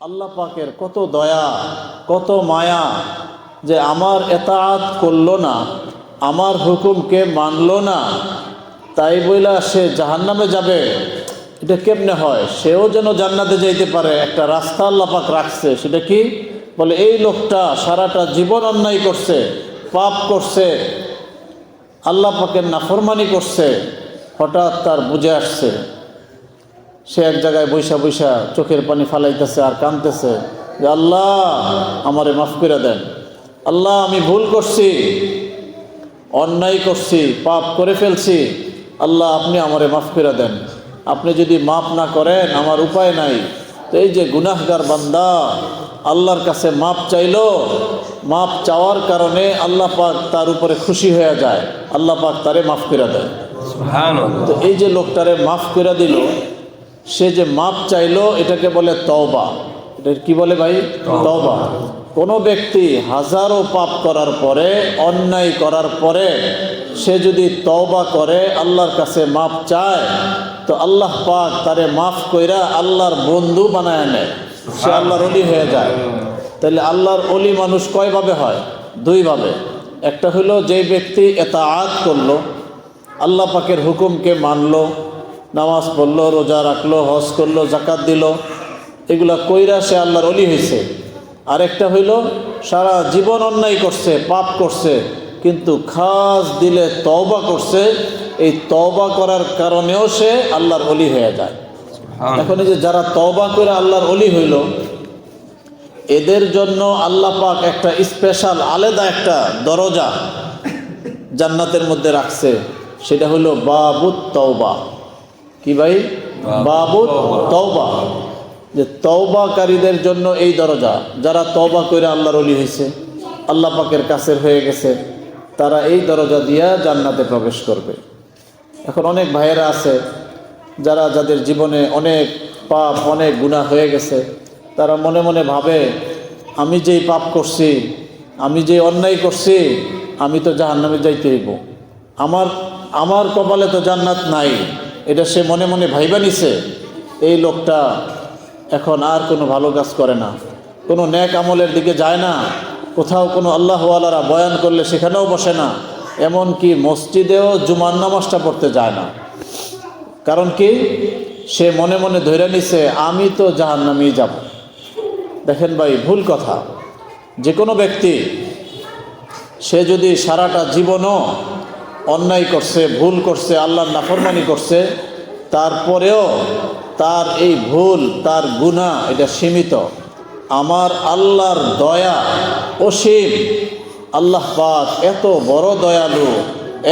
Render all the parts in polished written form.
আল্লাহ পাকের কত দয়া, কত মায়া যে আমার এতাআত করলো না, আমার হুকুমকে মানলো না, তাই বইলা সে জাহান্নামে যাবে। এটা কেমনে হয়? সেও যেন জান্নাতে যাইতে পারে একটা রাস্তা আল্লাহ পাক রাখছে। সেটা কি? বলে এই লোকটা সারাটা জীবন অন্যায় করছে, পাপ করছে, আল্লাহ পাকের নাফরমানি করছে। হঠাৎ তার বুঝে আসছে, সে এক জায়গায় বৈশা বৈশা চোখের পানি ফালাইতেছে আর কাঁদতেছে যে আল্লাহ আমারে মাফ করে দেন, আল্লাহ আমি ভুল করছি, অন্যায় করছি, পাপ করে ফেলছি, আল্লাহ আপনি আমারে মাফ করে দেন। আপনি যদি মাফ না করেন আমার উপায় নাই। তো এই যে গুনাহগার বান্দা আল্লাহর কাছে মাফ চাইলো, মাফ চাওয়ার কারণে আল্লাহ পাক তার উপরে খুশি হয়ে যায়, আল্লাহ পাক তারে মাফ করে দেয়। তো এই যে লোকটারে মাফ করে দিল, সে যে মাপ চাইলো, এটাকে বলে তওবা। এটা কি বলে ভাই? তওবা। কোনো ব্যক্তি হাজারো পাপ করার পরে, অন্যায় করার পরে সে যদি তওবা করে, আল্লাহর কাছে মাপ চায়, তো আল্লাহ পাক তারে মাফ কইরা আল্লাহর বন্ধু বানায় নেয়, সে আল্লাহর ওলি হয়ে যায়। তাহলে আল্লাহর ওলি মানুষ কয়ভাবে হয়? দুইভাবে। একটা হলো যেই ব্যক্তি এতাআত করলো, আল্লাহ পাকের হুকুমকে মানলো, নামাজ পড়লো, রোজা রাখলো, হজ করলো, জাকাত দিল, এগুলা কইরা সে আল্লাহর ওলি হয়েছে। আরেকটা হইল সারা জীবন অন্যায় করছে, পাপ করছে, কিন্তু খাস দিলে তওবা করছে, এই তওবা করার কারণেও সে আল্লাহর ওলি হয়ে যায়। এখন এই যে যারা তওবা করে আল্লাহর ওলি হইল, এদের জন্য আল্লাহ পাক একটা স্পেশাল আলাদা একটা দরজা জান্নাতের মধ্যে রাখছে, সেটা হলো বাবুত তওবা। কি ভাই? বাবুত তওবা। যে তওবাকারীদের জন্য এই দরজা, যারা তওবা করে আল্লাহর ওলি হয়েছে, আল্লাহ পাকের কাছের হয়ে গেছে, তারা এই দরজা দিয়া জান্নাতে প্রবেশ করবে। এখন অনেক ভাইয়েরা আছে যাদের জীবনে অনেক পাপ, অনেক গুনাহ হয়ে গেছে, তারা মনে মনে ভাবে আমি যেই পাপ করছি, আমি যে অন্যায় করছি, আমি তো জাহান্নামে যাইতে হইব, আমার কপালে তো জান্নাত নাই। এটা সে মনে মনে ভাইবা নিছে। এই লোকটা এখন আর কোনো ভালো কাজ করে না, কোনো নেক আমলের দিকে যায় না, কোথাও কোনো আল্লাহওয়ালারা বয়ান করলে সেখানেও বসে না, এমনকি মসজিদেও জুমার নামাজটা পড়তে যায় না। কারণ কি? সে মনে মনে ধরে নিছে আমি তো জাহান্নামেই যাব। দেখেন ভাই, ভুল কথা। যে কোনো ব্যক্তি সে যদি সারাটা জীবনও অন্যায় করছে, ভুল করছে, আল্লাহর নাফরমানি করছে, তারপরেও তার এই ভুল, তার গুনাহ এটা সীমিত। আমার আল্লাহর দয়া অসীম। আল্লাহ পাক এত বড় দয়ালু,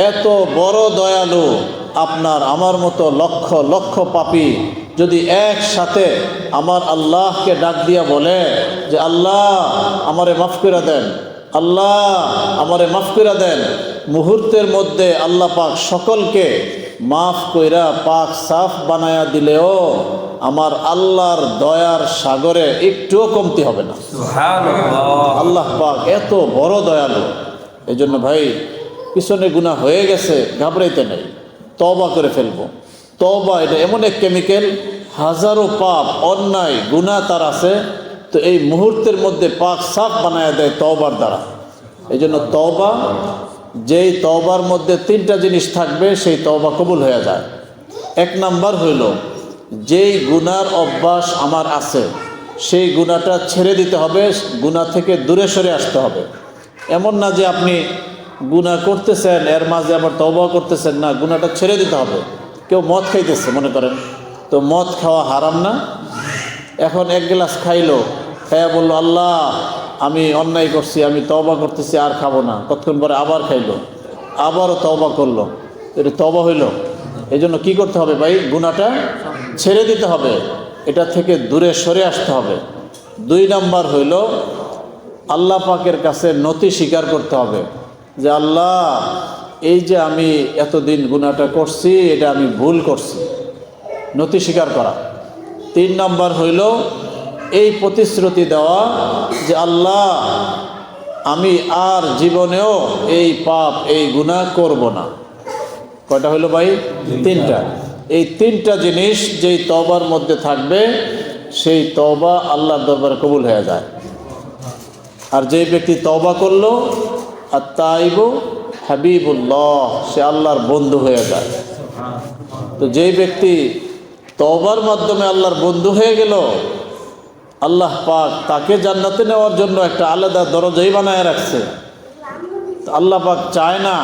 এত বড় দয়ালু। আপনার আমার মতো লক্ষ লক্ষ পাপী যদি একসাথে আমার আল্লাহকে ডাক দিয়া বলে যে আল্লাহ আমারে মাফ করে দেন, আল্লাহ আমারে মাফ করে দেন, মুহূর্তের মধ্যে আল্লাহ পাক সকলকে মাফ কইরা পাক সাফ বানায়া দিলেও আমার আল্লাহর দয়ার সাগরে একটুও কমতি হবে না। আল্লাহ পাক এত বড় দয়ালু। এই জন্য ভাই, পিছনে গুনাহ হয়ে গেছে, ঘাবড়াইতে নেই, তওবা করে ফেলবো। তওবা এটা এমন এক কেমিক্যাল, হাজারো পাপ, অন্যায়, গুনাহ তার আছে, তো এই মুহূর্তের মধ্যে পাক সাফ বানায়া দেয় তওবার দ্বারা। এই জন্য তওবা, যেই তওবার মধ্যে তিনটা জিনিস থাকবে, সেই তওবা কবুল হয়ে যায়। এক নাম্বার হইল, যেই গুনার অভ্যাস আমার আছে সেই গুনাহটা ছেড়ে দিতে হবে, গুনাহ থেকে দূরে সরে আসতে হবে। এমন না যে আপনি গুনাহ করতেছেন, এর মাঝে আবার তওবা করতেছেন না, গুনাহটা ছেড়ে দিতে হবে। কেউ মদ খাইতেছে মনে করেন, তো মদ খাওয়া হারাম না? এখন এক গ্লাস খাইলো, খাইয়া বললো আল্লাহ আমি অন্যায় করছি, আমি তওবা করতেছি, আর খাবো না। কতক্ষণ পরে আবার খাইলো, আবারও তওবা করলো, এটা তওবা হইল? এই জন্য কী করতে হবে ভাই? গুনাহটা ছেড়ে দিতে হবে, এটা থেকে দূরে সরে আসতে হবে। দুই নাম্বার হইল, আল্লাহ পাকের কাছে নতি স্বীকার করতে হবে যে আল্লাহ এই যে আমি এতদিন গুনাহটা করছি, এটা আমি ভুল করছি, নতি স্বীকার করা। তিন নাম্বার হইল এই প্রতিশ্রুতি দেওয়া যে আল্লাহ আমি আর জীবনেও এই পাপ, এই গুনাহ করব না। কয়টা হইল ভাই? তিনটা। এই তিনটা জিনিস যেই তওবার মধ্যে থাকবে, সেই তওবা আল্লাহর দরবারে কবুল হয়ে যায়। আর যেই ব্যক্তি তওবা করলো, আত-তাইবু হাবিবুল্লাহ, সে আল্লাহর বন্ধু হয়ে যায়। তো যেই ব্যক্তি তওবার মাধ্যমে আল্লাহর বন্ধু হয়ে গেল, আল্লাহ পাক তাকে জান্নাতে নেওয়ার জন্য একটা আলাদা দরজাই বানায় রাখছে। আল্লাহ পাক চায় না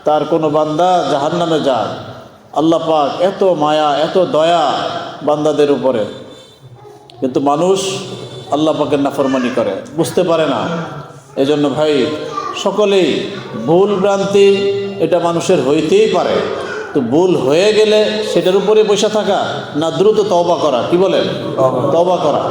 তার কোনো বান্দা জাহান্নামে যাক। আল্লাহ পাক এত মায়া, এত দয়া বান্দাদের উপরে, কিন্তু মানুষ আল্লাহ পাকের নাফরমানি করে, বুঝতে পারে না। এজন্য ভাই, সকলেই ভুল ভ্রান্তি এটা মানুষের হইতেই পারে। তো ভুল হয়ে গেলে সেটার উপরে বসে থাকা না, দ্রুত তওবা করা, কি বলেন? তওবা করা।